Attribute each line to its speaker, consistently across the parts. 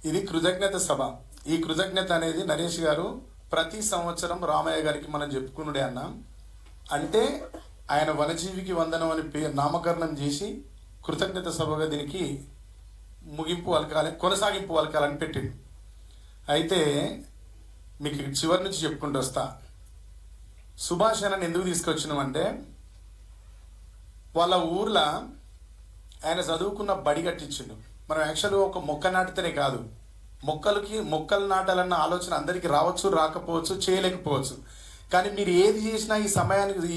Speaker 1: ఇది కృతజ్ఞత సభ. ఈ కృతజ్ఞత అనేది నరేష్ గారు ప్రతి సంవత్సరం రామయ్య గారికి మనం చెప్పుకున్నాడే అన్న. అంటే ఆయన వనజీవికి వందనం అని పేరు నామకరణం చేసి కృతజ్ఞత సభగా దీనికి ముగింపు పలకాలి, కొనసాగింపు పలకాలని పెట్టిండు. అయితే మీకు చివరి నుంచి చెప్పుకుంటూ వస్తా. సుభాష్ అన్నని ఎందుకు తీసుకొచ్చినామంటే, వాళ్ళ ఊర్లో ఆయన చదువుకున్న బడి కట్టించిండు. మనం యాక్చువల్గా ఒక మొక్క నాటితేనే కాదు, మొక్కలు నాటాలన్న ఆలోచన అందరికీ రావచ్చు, రాకపోవచ్చు, చేయలేకపోవచ్చు. కానీ మీరు ఏది చేసినా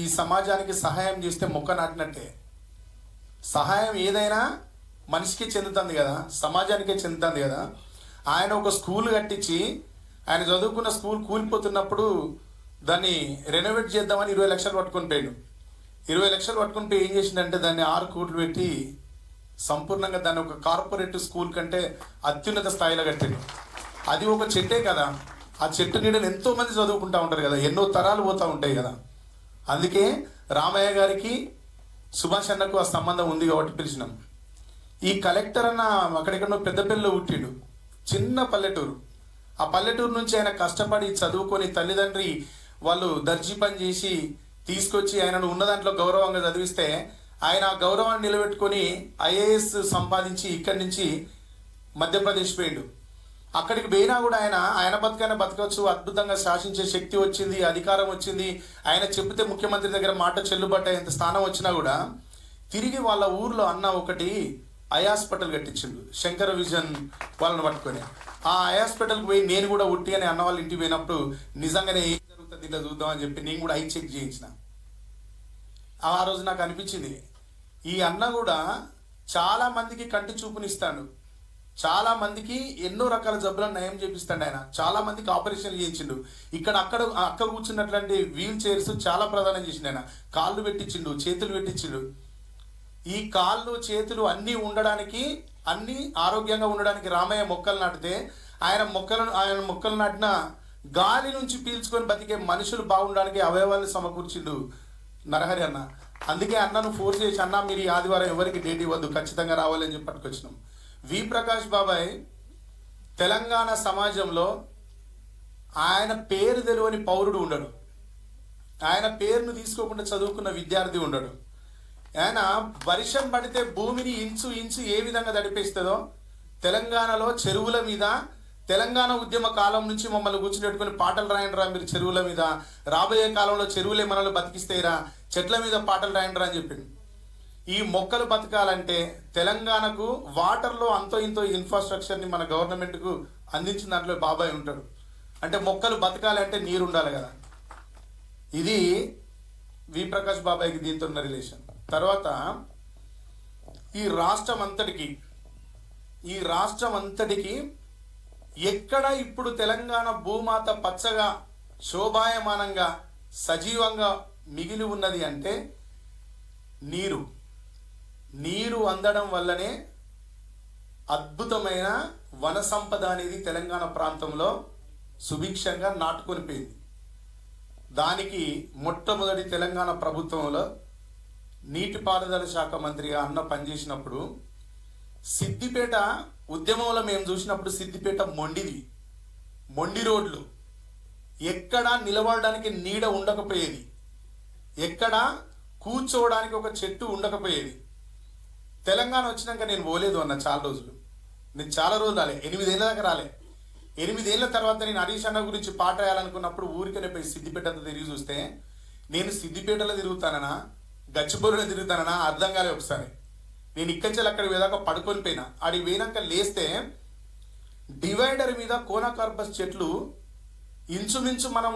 Speaker 1: ఈ సమాజానికి సహాయం చేస్తే మొక్క నాటినట్టే. సహాయం ఏదైనా మనిషికి చెందుతుంది కదా, సమాజానికే చెందుతుంది కదా. ఆయన ఒక స్కూల్ కట్టించి, ఆయన చదువుకున్న స్కూల్ కూలిపోతున్నప్పుడు దాన్ని రెనోవేట్ చేద్దామని 20 లక్షలు పట్టుకొని పోయాడు. 20 లక్షలు పట్టుకొని పోయి ఏం చేసిందంటే దాన్ని 6 కోట్లు పెట్టి సంపూర్ణంగా దాన్ని ఒక కార్పొరేట్ స్కూల్ కంటే అత్యున్నత స్థాయిలో కట్టాడు. అది ఒక చెట్టే కదా, ఆ చెట్టు నీడలు ఎంతో మంది చదువుకుంటూ ఉంటారు కదా, ఎన్నో తరాలు పోతూ ఉంటాయి కదా. అందుకే రామయ్య గారికి సుభాష్ అన్నకు ఆ సంబంధం ఉంది కాబట్టి పిలిచినాం. ఈ కలెక్టర్ అన్న అక్కడెక్కడో పెద్దపల్లిలో పుట్టిండు, చిన్న పల్లెటూరు. ఆ పల్లెటూరు నుంచి ఆయన కష్టపడి చదువుకొని తల్లిదండ్రి వాళ్ళు దర్జీ పని చేసి తీసుకొచ్చి ఆయనను ఉన్న దాంట్లో గౌరవంగా చదివిస్తే ఆయన ఆ గౌరవాన్ని నిలబెట్టుకొని ఐఏఎస్ సంపాదించి ఇక్కడి నుంచి మధ్యప్రదేశ్ పోయిండు. అక్కడికి పోయినా కూడా ఆయన బతుకైనా బతకవచ్చు, అద్భుతంగా శాసించే శక్తి వచ్చింది, అధికారం వచ్చింది. ఆయన చెబితే ముఖ్యమంత్రి దగ్గర మాట చెల్లుబాటు అయ్యేంత స్థానం వచ్చినా కూడా తిరిగి వాళ్ళ ఊర్లో అన్న ఒకటి ఐ హాస్పిటల్ కట్టించిండు, శంకర విజన్ వాళ్ళని పట్టుకొని. ఆ ఐ హాస్పిటల్కి పోయి నేను కూడా ఉట్టి అని అన్న వాళ్ళ ఇంటికి పోయినప్పుడు నిజంగానే ఏం జరుగుతుంది ఇట్లా చూద్దామని చెప్పి నేను కూడా ఐ చెక్ చేయించిన. ఆ రోజు నాకు అనిపించింది, ఈ అన్న కూడా చాలా మందికి కంటి చూపునిస్తాడు, చాలా మందికి ఎన్నో రకాల జబ్బులను నయం చేపిస్తాడు. ఆయన చాలా మందికి ఆపరేషన్లు చేయించిండు. అక్క కూర్చున్నట్లాంటి వీల్ చైర్స్ చాలా ప్రదానం చేసిండు. ఆయన కాళ్ళు పెట్టించిండు, చేతులు పెట్టించిండు. ఈ కాళ్ళు చేతులు అన్నీ ఉండడానికి, అన్నీ ఆరోగ్యంగా ఉండడానికి రామయ్య మొక్కలు నాటితే ఆయన మొక్కలు నాటిన గాలి నుంచి పీల్చుకొని బతికే మనుషులు బాగుండడానికి అవయవాన్ని సమకూర్చిండు నరహరి అన్న. అందుకే అన్నను ఫోర్స్ చేసి, అన్న మీరు ఈ ఆదివారం ఎవరికి డేట్ ఇవ్వద్దు, ఖచ్చితంగా రావాలని చెప్పి పట్టుకొచ్చినాం. వి ప్రకాష్ బాబాయ్ తెలంగాణ సమాజంలో ఆయన పేరు తెలియని పౌరుడు ఉండడు, ఆయన పేరును తీసుకోకుండా చదువుకున్న విద్యార్థి ఉండడు. ఆయన వర్షం పడితే భూమిని ఇంచు ఏ విధంగా తడిపేస్తుందో తెలంగాణలో చెరువుల మీద, తెలంగాణ ఉద్యమ కాలం నుంచి మమ్మల్ని కూర్చుపెట్టుకుని పాటలు రాయండిరా మీరు చెరువుల మీద, రాబోయే కాలంలో చెరువులే మనల్ని బతికిస్తేరా, చెట్ల మీద పాటలు రాయండిరా అని చెప్పింది. ఈ మొక్కలు బతకాలంటే తెలంగాణకు వాటర్లో అంతో ఇంతో ఇన్ఫ్రాస్ట్రక్చర్ని మన గవర్నమెంట్కు అందించిన దాంట్లో బాబాయ్ ఉంటాడు. అంటే మొక్కలు బతకాలంటే నీరు ఉండాలి కదా. ఇది వి ప్రకాష్ బాబాయ్కి దీంతో ఉన్న రిలేషన్. తర్వాత ఈ రాష్ట్రం అంతటికి ఎక్కడ ఇప్పుడు తెలంగాణ భూమాత పచ్చగా శోభాయమానంగా సజీవంగా మిగిలి ఉన్నది అంటే నీరు అందడం వల్లనే అద్భుతమైన వన సంపద అనేది తెలంగాణ ప్రాంతంలో సుభిక్షంగా నాటుకొని పోయింది. దానికి మొట్టమొదటి తెలంగాణ ప్రభుత్వంలో నీటిపారుదల శాఖ మంత్రిగా అన్న పనిచేసినప్పుడు సిద్దిపేట ఉద్యమంలో మేము చూసినప్పుడు సిద్దిపేట మొండి రోడ్లు, ఎక్కడా నిలబడడానికి నీడ ఉండకపోయేది, ఎక్కడా కూర్చోవడానికి ఒక చెట్టు ఉండకపోయేది. తెలంగాణ వచ్చినాక నేను పోలేదు అన్న చాలా రోజులు, నేను చాలా రోజులు రాలే, 8 ఏళ్ళ దాకా రాలే. 8 ఏళ్ళ తర్వాత నేను హరీష్ అన్న గురించి పాట వేయాలనుకున్నప్పుడు ఊరికనే పోయి సిద్దిపేట అంతా తిరిగి చూస్తే నేను సిద్దిపేటలో తిరుగుతానన్నా గచ్చిబౌలిలో తిరుగుతానన్నా అర్థం కాలే. ఒకసారి నేను ఇక్కడి అక్కడికి పోయేదాకా పడుకొని పోయినా. అడిగి పోయినాక లేస్తే డివైడర్ మీద కోనాకార్పస్ చెట్లు ఇంచుమించు మనం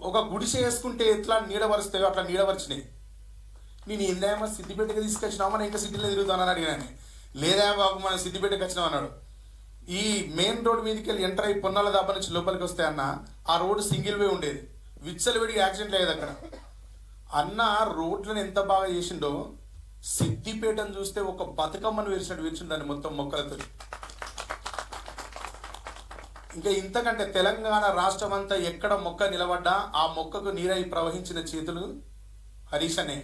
Speaker 1: ఒక గుడిసె వేసుకుంటే ఎట్లా నీడవరుస్తాయో అట్లా నీడవరిచినాయి. నేను ఏందేమో సిద్దిపేటకి తీసుకొచ్చినామా, ఇంకా సిటీలో తిరుగుతానని అడిగినాను. లేదా బాబు మనం సిద్దిపేటకి వచ్చినాం అన్నాడు. ఈ మెయిన్ రోడ్ మీదకి వెళ్ళి ఎంటర్ అయ్యి పొన్నాల దాబా నుంచి లోపలికి వస్తే అన్న ఆ రోడ్డు సింగిల్ వే ఉండేది, విచ్చలవిడిగా యాక్సిడెంట్ లేదు అక్కడ. అన్న రోడ్లను ఎంత బాగా చేసిండో, సిద్దిపేటను చూస్తే ఒక బతుకమ్మను విరిచినట్టు దాన్ని మొత్తం మొక్కలతో. ఇంకా ఇంతకంటే తెలంగాణ రాష్ట్రం అంతా ఎక్కడ మొక్క నిలబడ్డా ఆ మొక్కకు నీరై ప్రవహించిన చేతులు హరీష్ అనే.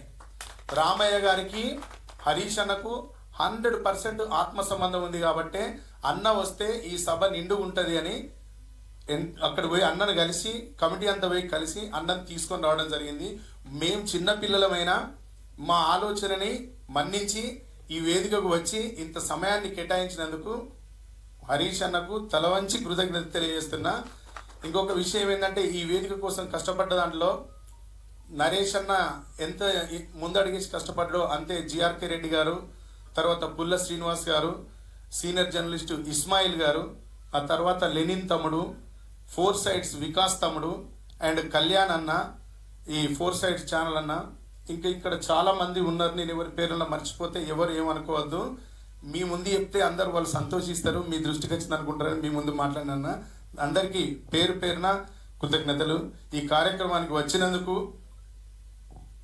Speaker 1: రామయ్య గారికి హరీష్ అన్నకు 100% ఆత్మ సంబంధం ఉంది కాబట్టి అన్న వస్తే ఈ సభ నిండు ఉంటుంది అని అక్కడ పోయి అన్నను కలిసి కమిటీ అంతా పోయి కలిసి అన్నను తీసుకొని రావడం జరిగింది. మేము చిన్న పిల్లలమైనా మా ఆలోచనని మన్నించి ఈ వేదికకు వచ్చి ఇంత సమయాన్ని కేటాయించినందుకు హరీష్ అన్నకు తలవంచి కృతజ్ఞత తెలియజేస్తున్నా. ఇంకొక విషయం ఏంటంటే ఈ వేదిక కోసం కష్టపడ్డ దాంట్లో నరేష్ అన్న ఎంత ముందడిగేసి కష్టపడ్డాడో అంతే జిఆర్కే రెడ్డి గారు, తర్వాత పుల్ల శ్రీనివాస్ గారు, సీనియర్ జర్నలిస్టు ఇస్మాయిల్ గారు, ఆ తర్వాత లెనిన్ తమ్ముడు, ఫోర్ సైడ్స్ వికాస్ తమ్ముడు అండ్ కళ్యాణ్ అన్న, ఈ ఫోర్ సైడ్స్ ఛానల్ అన్న, ఇంకా ఇక్కడ చాలా మంది ఉన్నారు. నేను ఎవరి పేర్లను మర్చిపోతే ఎవరు ఏమనుకోవద్దు. మీ ముందు చెప్తే అందరు వాళ్ళు సంతోషిస్తారు, మీ దృష్టికి వచ్చింది అనుకుంటారని మీ ముందు మాట్లాడినా. అందరికీ పేరు పేరున కృతజ్ఞతలు. ఈ కార్యక్రమానికి వచ్చినందుకు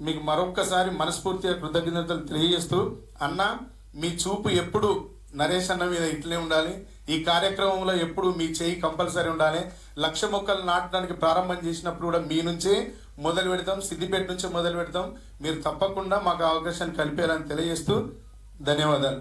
Speaker 1: మీకు మరొక్కసారి మనస్ఫూర్తిగా కృతజ్ఞతలు తెలియజేస్తూ, అన్న మీ చూపు ఎప్పుడు నరేష్ అన్న మీద ఇట్లనే ఉండాలి. ఈ కార్యక్రమంలో ఎప్పుడు మీ చేయి కంపల్సరీ ఉండాలి. 1,00,000 మొక్కలు నాటడానికి ప్రారంభం చేసినప్పుడు కూడా మీ నుంచే మొదలు పెడతాం, సిద్దిపేట నుంచే మొదలు పెడతాం. మీరు తప్పకుండా మాకు అవకాశాన్ని కల్పారని తెలియజేస్తూ ధన్యవాదాలు.